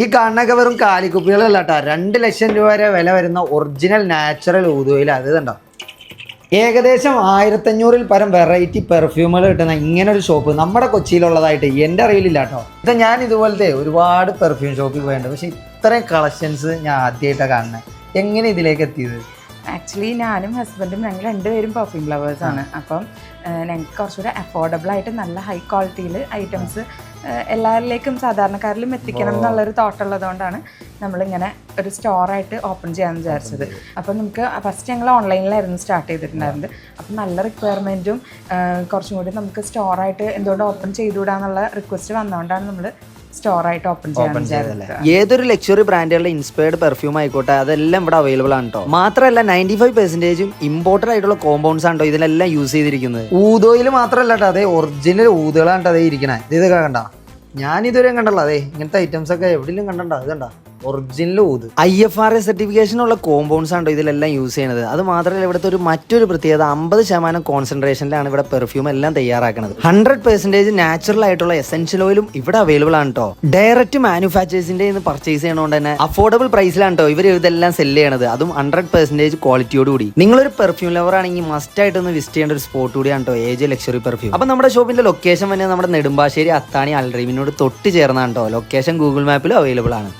ഈ കാണുന്നൊക്കെ വെറും കാലിക്കുപ്പികളല്ല കേട്ടോ. 2 ലക്ഷം രൂപ വരെ വില വരുന്ന ഒറിജിനൽ നാച്ചുറൽ ഊതുവയിൽ അത് കണ്ടോ. ഏകദേശം 1500-ൽ പരം വെറൈറ്റി പെർഫ്യൂമുകൾ കിട്ടുന്ന ഇങ്ങനെ ഒരു ഷോപ്പ് നമ്മുടെ കൊച്ചിയിലുള്ളതായിട്ട് എൻ്റെ അറിവിലില്ല കേട്ടോ. ഇത് ഞാൻ ഇതുപോലത്തെ ഒരുപാട് പെർഫ്യൂം ഷോപ്പിൽ പോയിട്ടുണ്ട്, പക്ഷേ ഇത്രയും കളക്ഷൻസ് ഞാൻ ആദ്യമായിട്ടാണ് കാണുന്നത്. എങ്ങനെ ഇതിലേക്ക് എത്തിയത്? ആക്ച്വലി ഞാനും ഹസ്ബൻഡും ഞങ്ങൾ രണ്ടുപേരും പെർഫ്യൂം ലവേഴ്സാണ്. അപ്പം ഞങ്ങൾക്ക് കുറച്ചുകൂടെ അഫോർഡബിൾ ആയിട്ട് നല്ല ഹൈ ക്വാളിറ്റിയിൽ ഐറ്റംസ് എല്ലാവരിലേക്കും സാധാരണക്കാരിലും എത്തിക്കണം എന്നുള്ളൊരു തോട്ട് ഉള്ളതുകൊണ്ടാണ് നമ്മളിങ്ങനെ ഒരു സ്റ്റോറായിട്ട് ഓപ്പൺ ചെയ്യാമെന്ന് വിചാരിച്ചത്. അപ്പം നമുക്ക് ഫസ്റ്റ് ഞങ്ങൾ ഓൺലൈനിലായിരുന്നു സ്റ്റാർട്ട് ചെയ്തിട്ടുണ്ടായിരുന്നത്. അപ്പം നല്ല റിക്വയർമെൻറ്റും കുറച്ചും കൂടി നമുക്ക് സ്റ്റോറായിട്ട് എന്തുകൊണ്ട് ഓപ്പൺ ചെയ്തുകൂടാന്നുള്ള റിക്വസ്റ്റ് വന്നുകൊണ്ടാണ് നമ്മൾ സ്റ്റോറായിട്ട് ഓപ്പൺ ചെയ്യാൻ. ഏതൊരു ലക്ഷറി ബ്രാൻഡുകളുടെ ഇൻസ്പയർഡ് പെർഫ്യൂം ആയിക്കോട്ടെ അതെല്ലാം ഇവിടെ അവൈലബിൾ ആണ് കേട്ടോ. മാത്രമല്ല 95% ഇമ്പോർട്ടഡ് ആയിട്ടുള്ള കോമ്പൗണ്ട്സ് ആണ് കേട്ടോ ഇതിലെല്ലാം യൂസ് ചെയ്തിരിക്കുന്നത്. ഊതോയിൽ മാത്രമല്ല കേട്ടോ, അതേ ഒറിജിനൽ ഊതുകളാണ് കേട്ടോ അതേ ഇരിക്കണേ. ഇതൊക്കെ കണ്ട, ഞാൻ ഇതുവരെയും കണ്ടല്ലോ. അതെ ഇങ്ങനത്തെ ഐറ്റംസ് ഒക്കെ എവിടെയും കണ്ടോ. അത് കണ്ട ഒറിജിനൽ ഊത്. IFRA സർട്ടിഫിക്കേഷൻ ഉള്ള കോമ്പൗണ്ട്സ് ആണ് ഇതിലെല്ലാം യൂസ് ചെയ്യുന്നത്. അത് മാത്രമല്ല ഇവിടുത്തെ മറ്റൊരു പ്രത്യേകത 50% കോൺസെൻട്രേഷനിലാണ് ഇവിടെ പെർഫ്യൂം എല്ലാം തയ്യാറാക്കുന്നത്. 100% നാച്ചുറൽ ആയിട്ടുള്ള എസെൻഷ്യൽ ഓയിലും ഇവിടെ അവൈലബിൾ ആണ് കേട്ടോ. ഡയറക്റ്റ് മാനുഫാക്ചേഴ്സിന്റെ പർച്ചേസ് ചെയ്യണോണ്ട് തന്നെ അഫോർഡബിൾ പ്രൈസിലാണ് കേട്ടോ ഇവർ ഇതെല്ലാം സെല് ചെയ്യണത്. അതും 100% ക്വാളിറ്റിയോട് കൂടി. നിങ്ങളൊരു പെർഫ്യൂം ലവർ ആണെങ്കിൽ മസ്റ്റ് ആയിട്ടൊന്ന് വിസിറ്റ് ചെയ്യേണ്ട ഒരു സ്പോട്ട് കൂടിയാണ് കേട്ടോ AJ ലക്ഷറി പെർഫ്യൂം. അപ്പൊ നമ്മുടെ ഷോപ്പിന്റെ ലൊക്കേഷൻ തന്നെ നമ്മുടെ നെടുമ്പാശ്ശേരി അത്താണി അൽറീമിനോട് തൊട്ട് ചേർന്നാണ് കേട്ടോ. ലൊക്കേഷൻ ഗൂഗിൾ മാപ്പിലും അവൈലബിൾ ആണ്.